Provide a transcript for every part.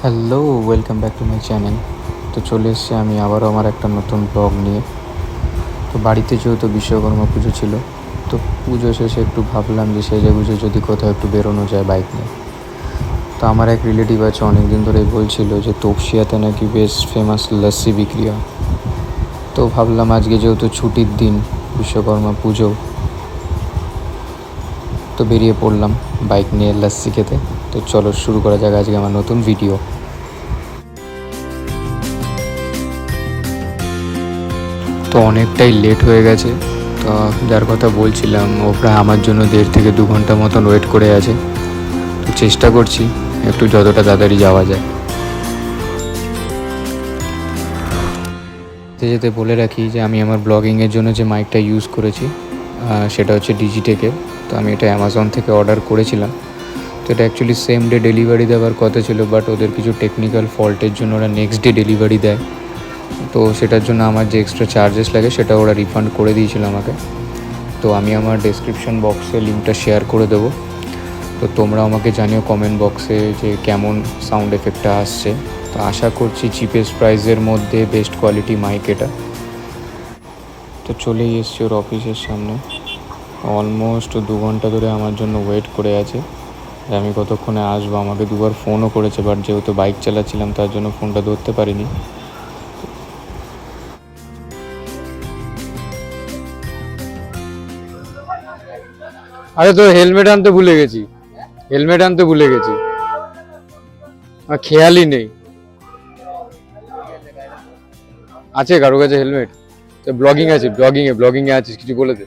Hello, welcome back to my channel. তো চলে এসেছি আমি আবারও আমার একটা নতুন ব্লগ নিয়ে। তো বাড়িতে যেহেতু বিশ্বকর্মা পুজো ছিল, তো পুজো শেষে একটু ভাবলাম যে সেজে গুজে যদি কোথাও একটু বেরোনো যায় বাইক নিয়ে। তো আমার এক রিলেটিভ আছে, অনেক দিন ধরেই বলছিল যে তপসিয়াতে নাকি বেশ ফেমাস লস্যি বিক্রি হয়। তো ভাবলাম আজকে যেহেতু ছুটির দিন, বিশ্বকর্মা পুজো, তো বেরিয়ে পড়লাম বাইক নিয়ে লস্যি খেতে। তো চলো শুরু করা যাক আজকে আমার নতুন ভিডিও। তো অনেকটাই লেট হয়ে গেছে, তো যার কথা বলছিলাম ও প্রায় আমার জন্য 1.5 থেকে 2 ঘন্টা মতন ওয়েট করে আছে। তো চেষ্টা করছি একটু যতটা তাড়াতাড়ি যাওয়া যায়। যেতে যেতে বলে রাখি যে আমি আমার ব্লগিংয়ের জন্য যে মাইকটা ইউজ করেছি সেটা হচ্ছে ডিজিটেকের। তো আমি এটা অ্যামাজন থেকে অর্ডার করেছিলাম। তো এটা অ্যাকচুয়ালি সেম ডে ডেলিভারি দেওয়ার কথা ছিল, বাট ওদের কিছু টেকনিক্যাল ফল্টের জন্য ওরা নেক্সট ডে ডেলিভারি দেয়। তো সেটার জন্য আমার যে এক্সট্রা চার্জেস লাগে সেটা ওরা রিফান্ড করে দিয়েছিল আমাকে। তো আমি আমার ডেসক্রিপশন বক্সে লিঙ্কটা শেয়ার করে দেবো। তো তোমরা আমাকে জানিও কমেন্ট বক্সে যে কেমন সাউন্ড এফেক্টটা আসছে। তো আশা করছি চিপেস্ট প্রাইসের মধ্যে বেস্ট কোয়ালিটি মাইক এটা। তো চলেই এসছি ওর অফিসের সামনে। অলমোস্ট 2 ঘন্টা ধরে আমার জন্য ওয়েট করে আছে যে আমি কতক্ষণে আসবো। আমাকে 2বার ফোনও করেছে, বাট যেহেতু বাইক চালাচ্ছিলাম তার জন্য ফোনটা ধরতে পারিনি। আরে তো হেলমেট আনতে ভুলে গেছি, আমার খেয়ালই নেই। আছে কারো কাছে হেলমেট? তো ব্লগিং এ আছিস, কিছু বলে দে।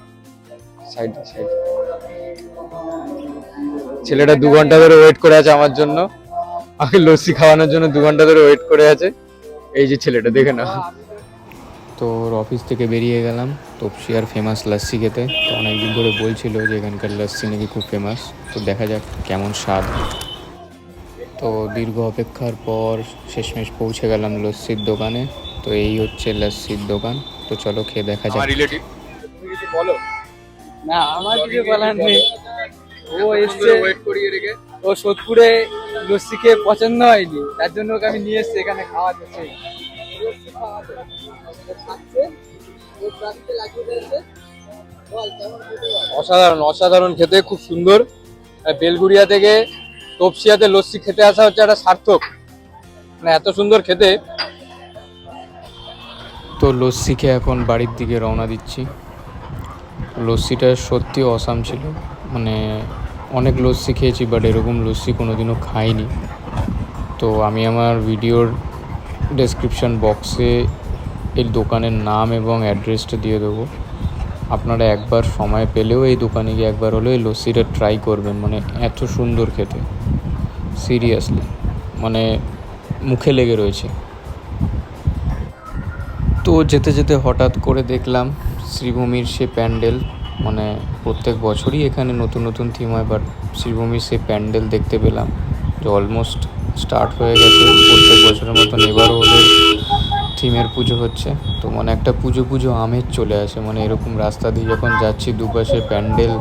Side side. ছেলেটা 2 ঘন্টা ধরে ওয়েট করে আছে আমার জন্য, আমাকে লস্যি খাওয়ানোর জন্য 2 ঘন্টা ধরে ওয়েট করে আছে। এই যে ছেলেটা, দেখে না। তো ওর অফিস থেকে বেরিয়ে গেলাম তপসিয়ার ফেমাস লস্যি খেতে। তো অনেকদিন ধরে বলছিল যে এখানকার লস্যি নাকি খুব ফেমাস। তো দেখা যাক কেমন স্বাদ। তো দীর্ঘ অপেক্ষার পর শেষমেশ পৌঁছে গেলাম লস্যির দোকানে। তো এই হচ্ছে লস্যির দোকান। তো চলো খেয়ে দেখা যাক। আমার রিলেটিভ, তুমি কিছু বলো। না, আমার কিছু বলার নেই। ও এসছে, ওয়েট করিয়ে রেখে। ও সোদপুরে লস্যি খেয়ে পছন্দ হয়নি, তার জন্য ওকে আমি নিয়ে এসছি এখানে খাওয়াতে। অসাধারণ অসাধারণ খেতে, খুব সুন্দর। বেলগুড়িয়া থেকে তপসিয়াতে লস্যি খেতে আসা হচ্ছে একটা সার্থক, মানে এত সুন্দর খেতে। তো লস্যি খেয়ে এখন বাড়ির দিকে রওনা দিচ্ছি। লস্যিটা সত্যি অসাম ছিল, মানে অনেক লস্যি খেয়েছি বাট এরকম লস্যি কোনোদিনও খাইনি। তো আমি আমার ভিডিওর ডেসক্রিপশন বক্সে এই দোকানের নাম এবং অ্যাড্রেসটা দিয়ে দেবো। আপনারা একবার সময় পেলেও এই দোকানে গিয়ে একবার হলেও এই লস্যিটা ট্রাই করবেন। মানে এত সুন্দর খেতে, সিরিয়াসলি মানে মুখে লেগে রয়েছে। তো যেতে যেতে হঠাৎ করে দেখলাম শ্রীভূমির সে প্যান্ডেল। মানে প্রত্যেক বছরই এখানে নতুন নতুন থিম হয়, বাট শ্রীভূমির সে প্যান্ডেল দেখতে পেলাম যে অলমোস্ট স্টার্ট হয়ে গেছে প্রত্যেক বছরের মতন। এবারও ওদের থিমের পুজো হচ্ছে। তো মানে একটা পুজো পুজো আমেজ চলে আসে। মানে এরকম রাস্তা দিয়ে যখন যাচ্ছি, দুপাশে প্যান্ডেল,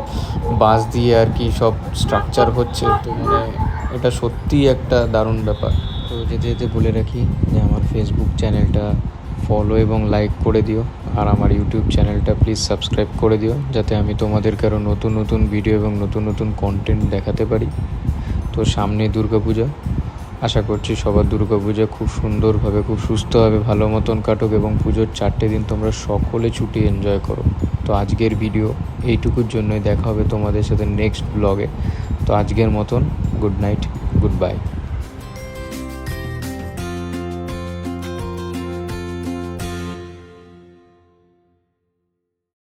বাঁশ দিয়ে আর কি সব স্ট্রাকচার হচ্ছে। তো মানে এটা সত্যিই একটা দারুণ ব্যাপার। তো যেতে যেতে বলে রাখি যে আমার ফেসবুক চ্যানেলটা ফলো এবং লাইক করে দিও, আর আমার ইউটিউব চ্যানেলটা প্লিজ সাবস্ক্রাইব করে দিও, যাতে আমি তোমাদেরকে আরও নতুন নতুন ভিডিও এবং নতুন নতুন কন্টেন্ট দেখাতে পারি। তো সামনে দুর্গাপূজা, আশা করছি সবার দুর্গাপূজা খুব সুন্দরভাবে, খুব সুস্থভাবে, ভালো মতন কাটুক এবং পুজোর 4টে দিন তোমরা সকলে ছুটি এনজয় করো। তো আজকের ভিডিও এইটুকুর জন্যই, দেখা হবে তোমাদের সাথে নেক্সট ব্লগে। তো আজকের মতন গুড নাইট, গুড বাই।